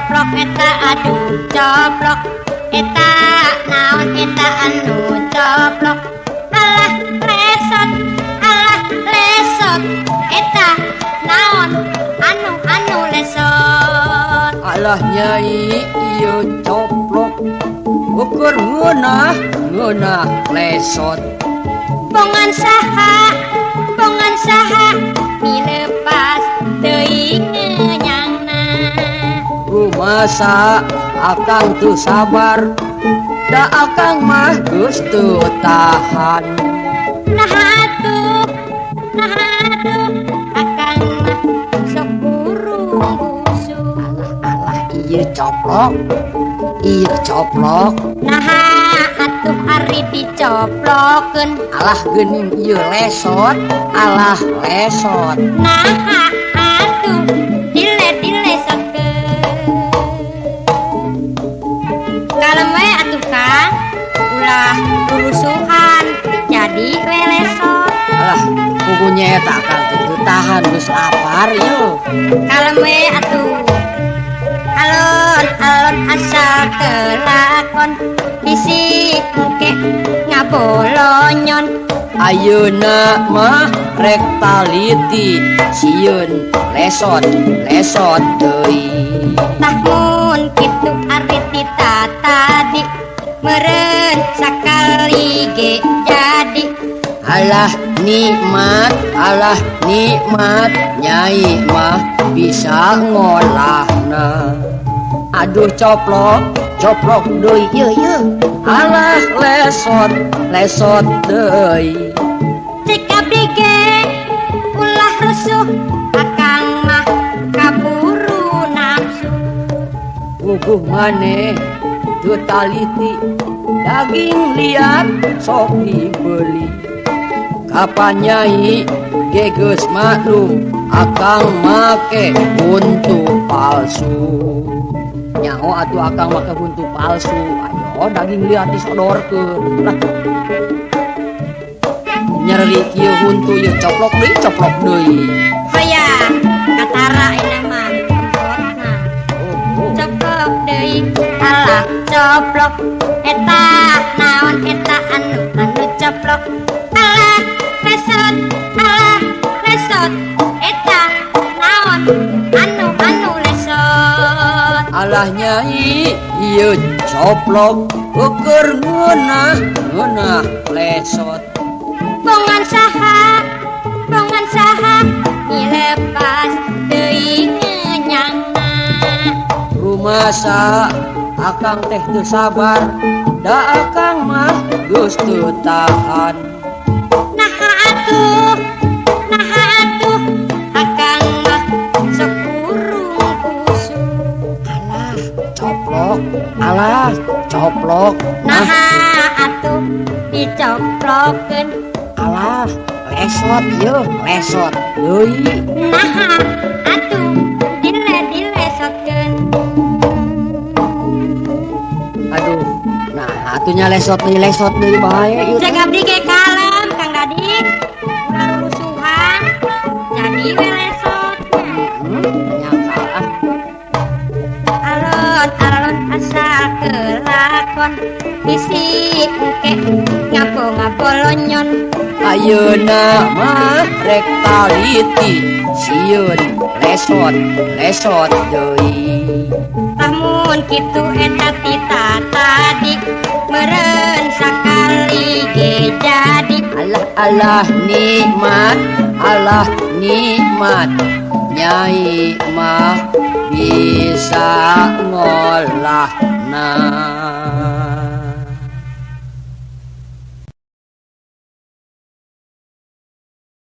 coplok eta aduh coplok eta naon eta anu coplok alah lesot eta naon anu lesot alah nyai ieu coplok ukur ngeunah lesot bongan saha milepas teuing nyangna rumasa akang tu sabar da akang mah geus teu tahan nah atuh akang mah sok burung busuk alah ieu coplok nah atuh ari dicoplokeun alah geuning ieu lesot nah atuh dilesotkeun kalem we atuh Kang ulah lulusuhan jadi lesot alah pugunya eta akang teu tahan geus lapar ieu kalem we atuh alon asal kelakon bisi engke ngabolonyon ayeuna mah rek taliti sieun lesot deui tahun kitu ari tita tadi meureun sakali ge jadi alah nikmat nyai mah bisa ngolahna aduh coplok deui ieu alah lesot deui cek abdi ge ulah rusuh akang mah kaburu nafsu puguh maneh teu taliti daging liat sok dibeli kapan nyai geus maklum akang make buntu palsu nyaho atuh akang make buntu palsu ayo daging liat disodorkeun lah nyeri kieu huntu ieu coplok deui hoya katara ina mah kempotna coplok deui alah coplok eta naon eta anu coplok alah lesot eta naon anu lesot alah nyai ieu coplok ukur ngeunah lesot bongan saha dilepas teuing nyangna rumasa akang teh teu sabar da akang mah geus teu tahan nah atuh akang mah sok burung busuk alah coplok nah atuh dicoplokeun alah lesot deui nah atuh dilesotkeun aduh nah atunya lesot deui bae ieu cek abdi ge kalem Kang Dadi ulah lulusuhan jadi we lesotnya nyangka alon asal kelakon bisi engke ngabolonyon ayeuna mah rek taliti sieun lesot deui lamun kitu eta tita tadi meureun sakali ge jadi alah nikmat nyai mah bisa ngolahna